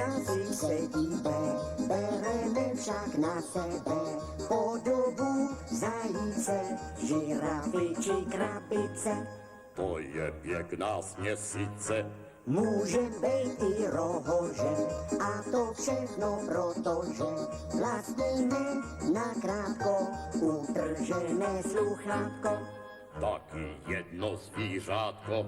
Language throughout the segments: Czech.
krásy se díbe, bereme však na sebe podobu zajíce, žirafy či krabice. To je pěkná směsice. Může být i rohože, a to všechno protože vlastníme nakrátko utržené sluchátko. Taky jedno zvířátko.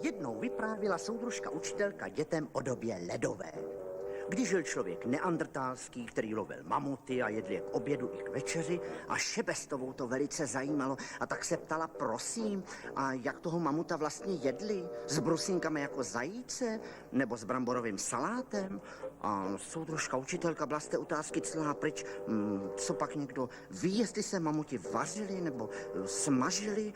Jednou vyprávěla soudružka učitelka dětem o době ledové. Když žil člověk neandrtálský, který lovil mamuty a jedl je k obědu i k večeři a Šebestovou to velice zajímalo a tak se ptala, prosím, a jak toho mamuta vlastně jedli? S brusinkami jako zajíce nebo s bramborovým salátem? A soudružka učitelka byla z té otázky celá pryč. Co pak někdo ví, jestli se mamuti vařili nebo smažili?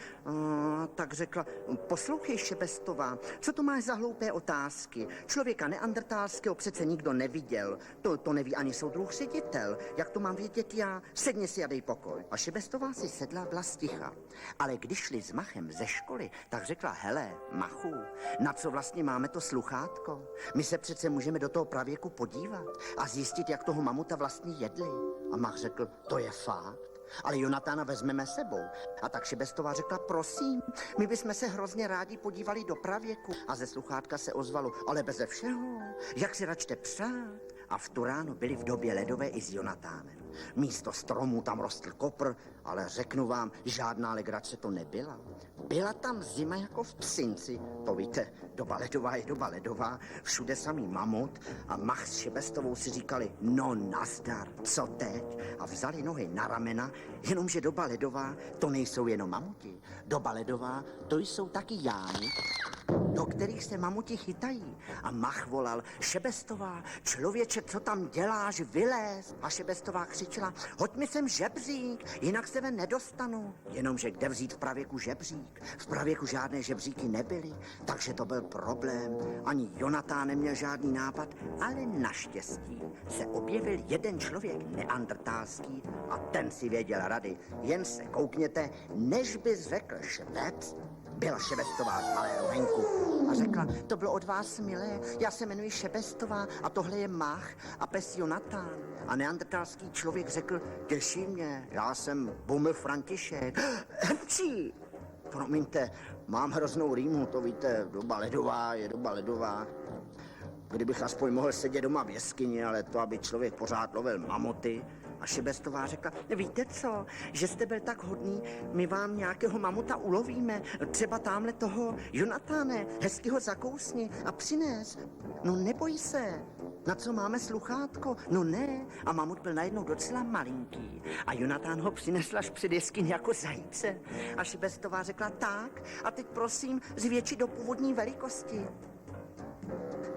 Tak řekla, poslouchej Šebestová, co to máš za hloupé otázky? Člověka neandrtálského přece nikdo neviděl. To neví ani soudruh ředitel. Jak to mám vědět já? Sedni si a dej pokoj. A Šebestová si sedla, byla sticha. Ale když šli s Machem ze školy, tak řekla, hele, Machu, na co vlastně máme to sluchátko? My se přece můžeme do toho pravěku podívat a zjistit, jak toho mamuta vlastně jedli. A Mach řekl, to je fakt. Ale Jonatána vezmeme sebou. A tak Šebestová řekla, prosím, my bychom se hrozně rádi podívali do pravěku. A ze sluchátka se ozvalo, ale beze všeho, jak si račte přát. A v tu ráno byli v době ledové i s Jonatánem. Místo stromů tam rostl kopr, ale řeknu vám, žádná legrace to nebyla. Byla tam zima jako v Psinci. To víte, doba ledová je doba ledová, všude samý mamut a Mach s Šebestovou si říkali, no nazdar, co teď? A vzali nohy na ramena, jenomže doba ledová to nejsou jenom mamuti. Doba ledová to jsou taky jámy, do kterých se mamuti chytají. A Mach volal, Šebestová, člověče, co tam děláš, vyléz. A Šebestová křičela, hoď mi sem žebřík, jinak se ven nedostanu. Jenomže kde vzít v pravěku žebřík? V pravěku žádné žebříky nebyly, takže to byl problém. Ani Jonatán neměl žádný nápad, ale naštěstí se objevil jeden člověk neandrtálský a ten si věděl rady. Jen se koukněte, než bys řekl švec, byla Šebestová z malého venku a řekla, to bylo od vás, milé, já se jmenuji Šebestová a tohle je Mach a pes Jonatán. A neandrtálský člověk řekl, těší mě, já jsem Buml František. Hmčí! Promiňte, mám hroznou rýmu, to víte, doba ledová je doba ledová. Kdybych aspoň mohl sedět doma v jeskyni, ale to, aby člověk pořád lovil mamuty. A Šebestová řekla, víte co, že jste byl tak hodný, my vám nějakého mamuta ulovíme, třeba tamhle toho Jonatáne, hezky ho zakousni a přines. No neboj se, na co máme sluchátko? No ne. A mamut byl najednou docela malinký a Jonatán ho přinesl až před jeskyni jako zajíce. A Šebestová řekla, tak a teď prosím zvětši do původní velikosti.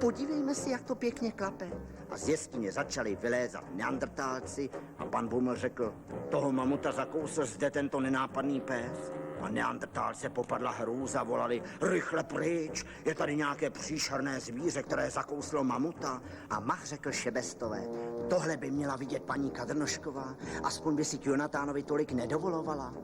Podívejme si, jak to pěkně klape. A z jeskyně začali vylézat neandrtálci a pan Buml řekl, toho mamuta zakousl zde tento nenápadný pes. A neandrtálce popadla hrůza, volali, rychle pryč, je tady nějaké příšerné zvíře, které zakouslo mamuta. A Mach řekl Šebestové, tohle by měla vidět paní Kadrnošková, aspoň by si k Jonatánovi tolik nedovolovala.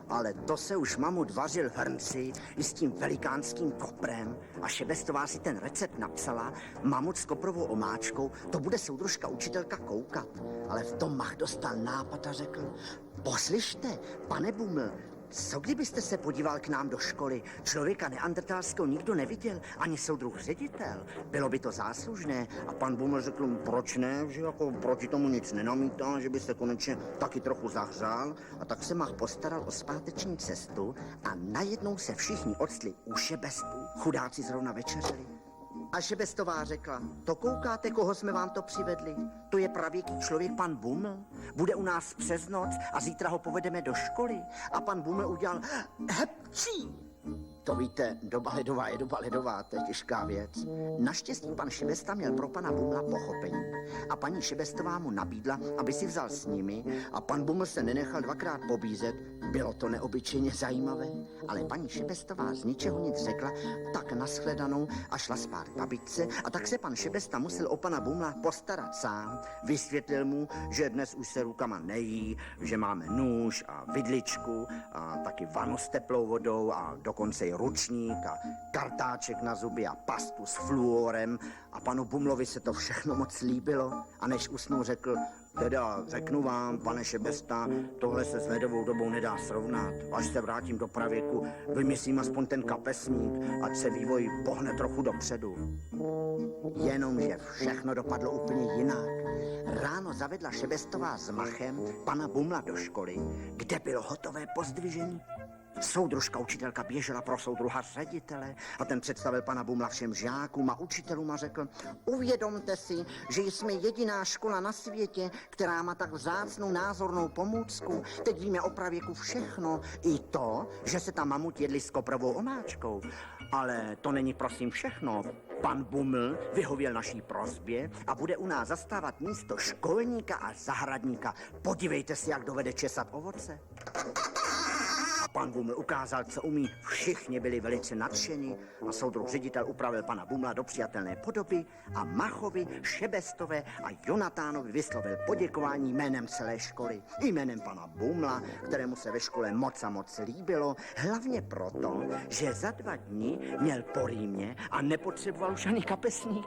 Ale to se už mamut vařil v hrnci i s tím velikánským koprem a Šebestová si ten recept napsala, mamut s koprovou omáčkou, to bude soudružka učitelka koukat. Ale v tom Mach dostal nápad a řekl, poslyšte, pane Buml, co kdybyste se podíval k nám do školy? Člověka neandrtálského nikdo neviděl, ani soudruh ředitel. Bylo by to záslužné. A pan Buml řekl, proč ne, že jako proti tomu nic nenamítá, že by se konečně taky trochu zahřál. A tak se Mach postaral o zpáteční cestu a najednou se všichni octli u Šebestů. Chudáci zrovna večeřili. A Šebestová řekla, to koukáte, koho jsme vám to přivedli? To je pravěký člověk, pan Buml. Bude u nás přes noc a zítra ho povedeme do školy. A pan Buml udělal hepčí. To víte, doba ledová je doba ledová, to je těžká věc. Naštěstí pan Šebesta měl pro pana Bumla pochopení. A paní Šebestová mu nabídla, aby si vzal s nimi a pan Buml se nenechal dvakrát pobízet. Bylo to neobyčejně zajímavé, ale paní Šebestová z ničeho nic řekla, tak nashledanou a šla spát k babičce a tak se pan Šebesta musel o pana Bumla postarat sám. Vysvětlil mu, že dnes už se rukama nejí, že máme nůž a vidličku a taky vanu s teplou vodou a dokonce i ručník a kartáček na zuby a pastu s fluorem a panu Bumlovi se to všechno moc líbilo a než usnul řekl, teda řeknu vám, pane Šebesta, tohle se s ledovou dobou nedá srovnat. Až se vrátím do pravěku, vymyslím aspoň ten kapesník, ať se vývoj pohne trochu dopředu. Jenomže všechno dopadlo úplně jinak. Ráno zavedla Šebestová s Machem pana Bumla do školy, kde bylo hotové pozdvižení. Soudružka učitelka běžela pro soudruha ředitele a ten představil pana Bumla všem žákům a učitelům a řekl, uvědomte si, že jsme jediná škola na světě, která má tak vzácnou názornou pomůcku. Teď víme o pravěku všechno, i to, že se tam mamut jedli s koprovou omáčkou. Ale to není prosím všechno. Pan Buml vyhověl naší prosbě a bude u nás zastávat místo školníka a zahradníka. Podívejte si, jak dovede česat ovoce. Pan Buml ukázal, co umí, všichni byli velice nadšení a soudruh ředitel upravil pana Bumla do přijatelné podoby a Machovi, Šebestové a Jonatánovi vyslovil poděkování jménem celé školy. Jménem pana Bumla, kterému se ve škole moc a moc líbilo, hlavně proto, že za 2 dny měl po rýmě a nepotřeboval už ani kapesník.